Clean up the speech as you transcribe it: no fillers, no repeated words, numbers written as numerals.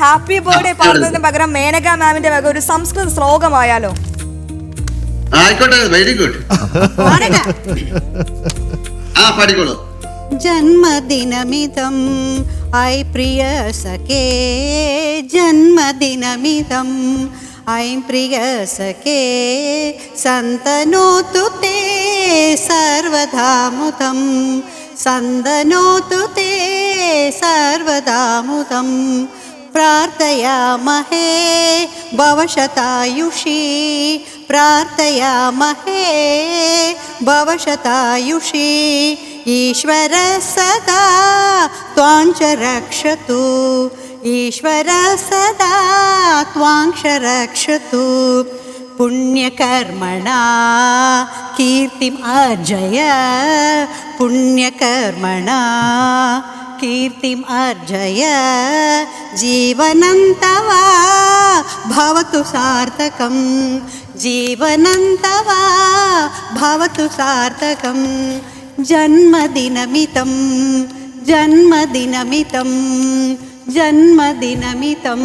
Happy birthday പാടുന്നതിന് പകരം മേനക മാമിന്റെ വക ഒരു സംസ്കൃത ശ്ലോകമായാലോ? ആയിക്കോട്ടെ, വെരി ഗുഡ്. പാടിക്കോളൂ. ജന്മദിനമിതം ഐ പ്രിയ സഖേ, ജന്മദിനമിതം ഐ പ്രിയ സഖേ, സന്തനോതു തേ സർവധാമുദം, സന്തനോതു തേ സർവധാമുദം. പ്രാർത്ഥയാമഹേ ഭവശതായുഷി, പ്രാർത്ഥയാമഹേ ഭവശതായുഷി. ഈശ്വര സദാ ത്വാംശ രക്ഷതു, ഈശ്വര സദാ ത്വാംശ രക്ഷതു. പുണ്യകർമ്മണാ കീർത്തിം അർജയ, പുണ്യകർമ്മണാ കീർത്തിം അർജയ. ജീവനം തവ ഭവതു സാർത്ഥകം, ജീവനം തവ ഭവതു സാർത്ഥകം. ജന്മദിനമിതം, ജന്മദിനമിതം, ജന്മദിനമിതം.